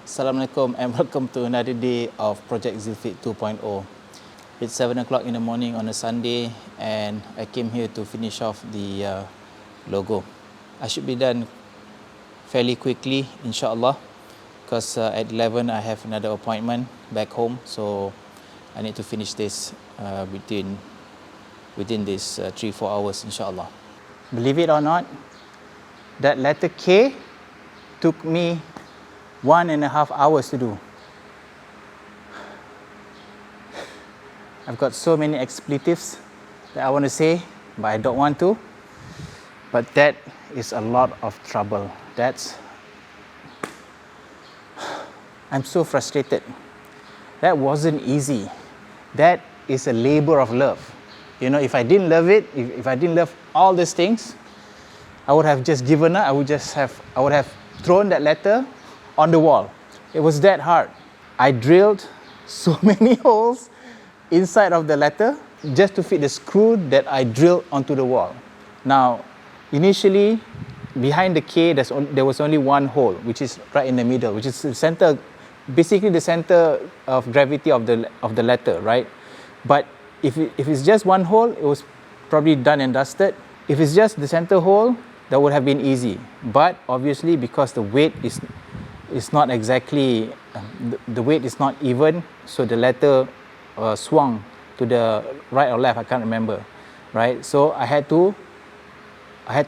Assalamualaikum and welcome to another day of Project Zealfit 2.0. It's 7 o'clock in the morning on a Sunday and I came here to finish off the logo. I should be done fairly quickly, inshallah, because at 11 I have another appointment back home, so I need to finish this within this 3-4 hours, inshallah. Believe it or not, that letter K took me 1.5 hours to do. I've got so many expletives that I want to say, but I don't want to. But that is a lot of trouble. I'm so frustrated. That wasn't easy. That is a labor of love. You know, if I didn't love it, if I didn't love all these things, I would have just given up. I would have thrown that letter on the wall. It was that hard. I drilled so many holes inside of the letter just to fit the screw that I drilled onto the wall. Now, initially, behind the K, there was only one hole, which is right in the middle, which is the center, basically the center of gravity of the letter, right? But if it's just one hole, it was probably done and dusted. If it's just the center hole, that would have been easy. But obviously, because the weight is not exactly, the weight is not even, so the letter swung to the right or left, I can't remember, right? So I had to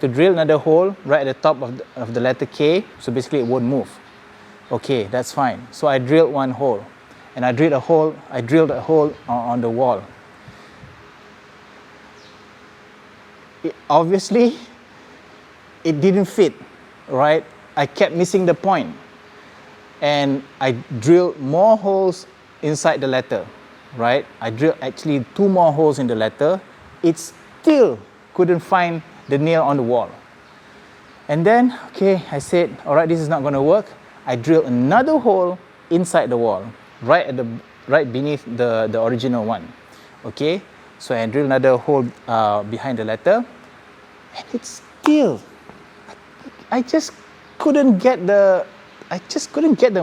drill another hole right at the top of the letter K, so basically it won't move. Okay, that's fine. So I drilled one hole, and I drilled a hole on the wall. Obviously, it didn't fit, right? I kept missing the point. And I drilled more holes inside the letter, right? I drilled actually 2 more holes in the letter. It still couldn't find the nail on the wall. And then, okay, I said, all right, this is not going to work. I drilled another hole inside the wall, right beneath the original one. Okay, so I drilled another hole behind the letter, and it's still, I just couldn't get the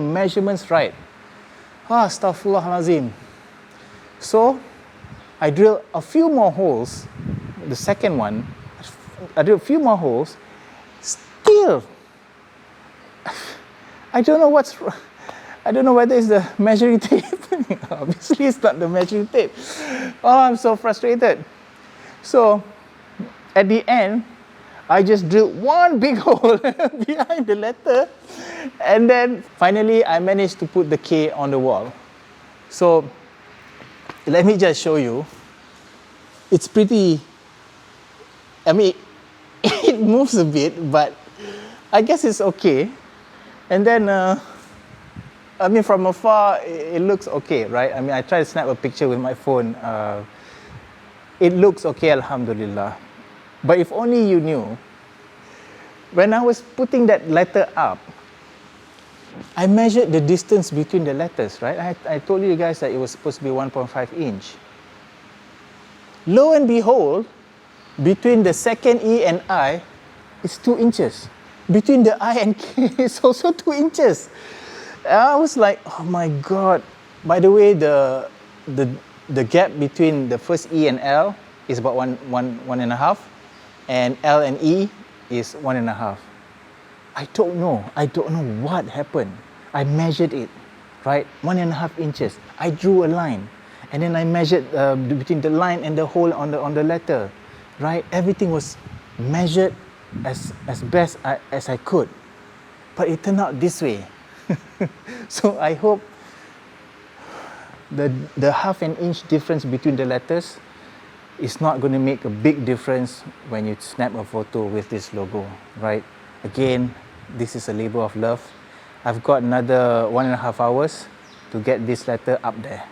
measurements right. Astaghfirullahalazim. So I drilled a few more holes. The second one, I drilled a few more holes. Still, I don't know whether it's the measuring tape. Obviously, it's not the measuring tape. Oh, I'm so frustrated. So at the end, I just drilled one big hole behind the letter, and then finally I managed to put the K on the wall. So let me just show you. It's pretty, I mean, it moves a bit, but I guess it's okay. And then, I mean, from afar, it looks okay, right? I mean, I tried to snap a picture with my phone. It looks okay, alhamdulillah. But if only you knew, when I was putting that letter up, I measured the distance between the letters, right? I told you guys that it was supposed to be 1.5 inch. Lo and behold, between the second E and I, it's 2 inches. Between the I and K, it's also 2 inches. I was like, oh my God. By the way, the gap between the first E and L is about one and a half, and L and E is 1.5. I don't know what happened. I measured it, right? 1.5 inches. I drew a line, and then I measured between the line and the hole on the letter, right? Everything was measured as best as I could, but it turned out this way. So I hope the 1/2 inch difference between the letters is not going to make a big difference when you snap a photo with this logo, right? Again, this is a labor of love. I've got another 1.5 hours to get this letter up there.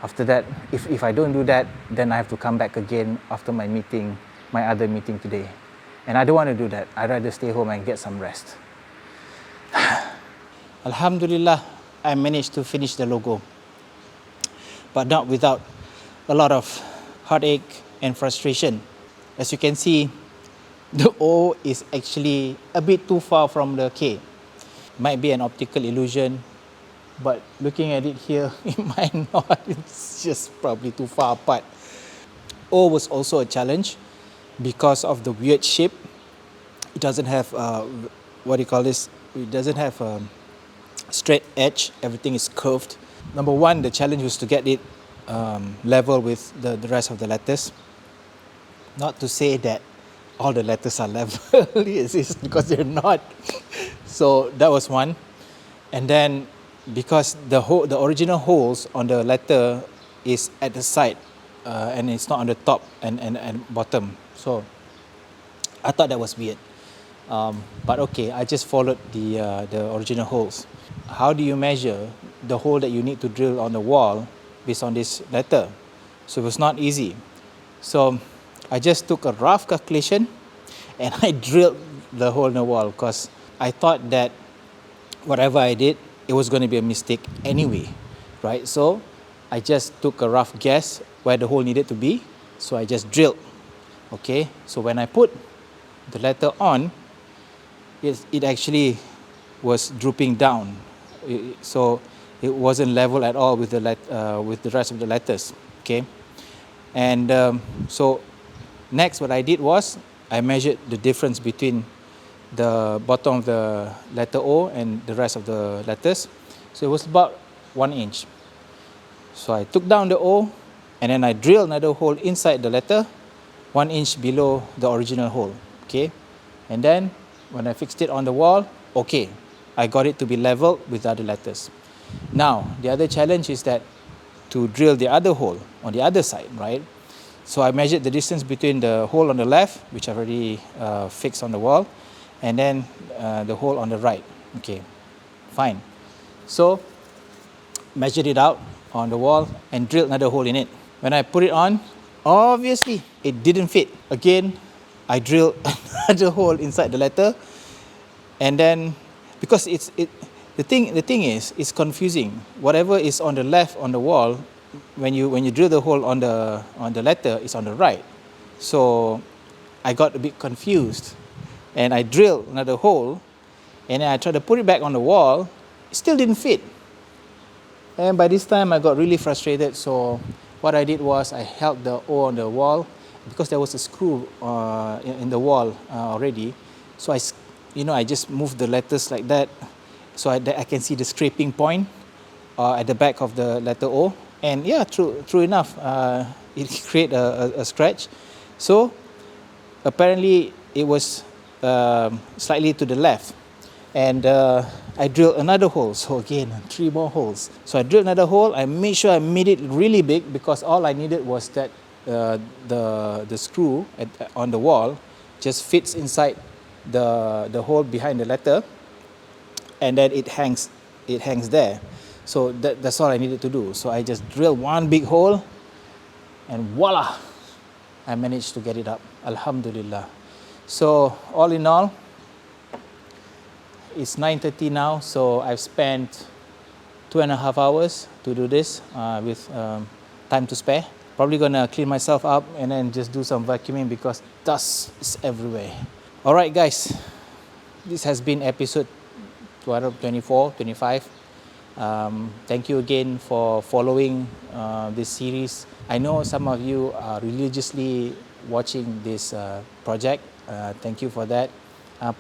After that, if I don't do that, then I have to come back again after my other meeting today. And I don't want to do that. I'd rather stay home and get some rest. Alhamdulillah, I managed to finish the logo, but not without a lot of heartache and frustration. As you can see, the O is actually a bit too far from the K. Might be an optical illusion, but looking at it here, it might not. It's just probably too far apart. O was also a challenge because of the weird shape. It doesn't have what do you call this? It doesn't have a straight edge. Everything is curved. Number one, the challenge was to get it level with the rest of the letters. Not to say that all the letters are level, it's because they're not. So that was one. And then because the original holes on the letter is at the side and it's not on the top and bottom. So I thought that was weird. But okay, I just followed the original holes. How do you measure the hole that you need to drill on the wall based on this letter? So it was not easy. So I just took a rough calculation and I drilled the hole in the wall because I thought that whatever I did, it was going to be a mistake anyway, right? So I just took a rough guess where the hole needed to be. So I just drilled, okay? So when I put the letter on, it actually was drooping down. So it wasn't level at all with the rest of the letters, okay? And so next what I did was I measured the difference between the bottom of the letter O and the rest of the letters. So it was about 1 inch. So I took down the O and then I drilled another hole inside the letter 1 inch below the original hole, okay? And then when I fixed it on the wall, okay, I got it to be level with the other letters. Now the other challenge is that to drill the other hole on the other side, right? So I measured the distance between the hole on the left, which I've already fixed on the wall, and then the hole on the right. Okay, fine. So measured it out on the wall and drilled another hole in it. When I put it on, obviously it didn't fit. Again, I drilled another hole inside the letter, and then because the thing is, it's confusing. Whatever is on the left on the wall, when you drill the hole on the letter, it's on the right. So I got a bit confused, and I drilled another hole, and then I tried to put it back on the wall. It still didn't fit. And by this time, I got really frustrated. So what I did was I held the O on the wall because there was a screw in the wall already. So I just moved the letters like that, so I can see the scraping point at the back of the letter O. And yeah, true enough, it created a scratch. So apparently it was slightly to the left, and I drilled another hole. So again, 3 more holes. So I drilled another hole. I made sure I made it really big because all I needed was that the screw on the wall just fits inside the hole behind the letter, and then it hangs there. So that's all I needed to do. So I just drilled one big hole, and voila, I managed to get it up. Alhamdulillah. So all in all, it's 9:30 now. So I've spent 2.5 hours to do this with time to spare. Probably gonna clean myself up and then just do some vacuuming because dust is everywhere. All right, guys, this has been episode 24, 25. Thank you again for following this series. I know some of you are religiously watching this project. Thank you for that.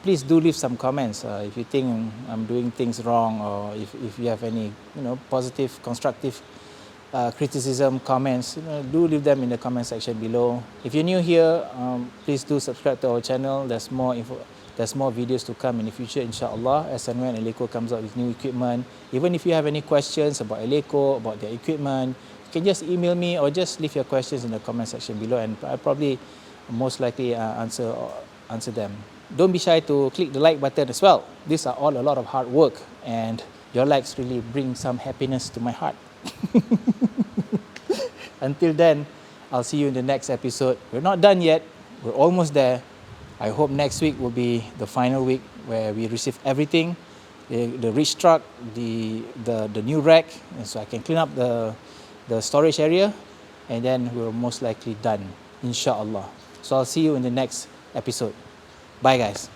Please do leave some comments if you think I'm doing things wrong, or if you have any positive, constructive criticism, comments, do leave them in the comment section below. If you're new here, please do subscribe to our channel. There's more videos to come in the future, inshallah, as and when Eleco comes out with new equipment. Even if you have any questions about Eleco, about their equipment, you can just email me or just leave your questions in the comment section below, and I'll probably most likely answer them. Don't be shy to click the like button as well. These are all a lot of hard work, and your likes really bring some happiness to my heart. Until then, I'll see you in the next episode. We're not done yet. We're almost there. I hope next week will be the final week where we receive everything, the reach truck, the new rack, and so I can clean up the storage area, and then we're most likely done, inshallah. So I'll see you in the next episode. Bye, guys.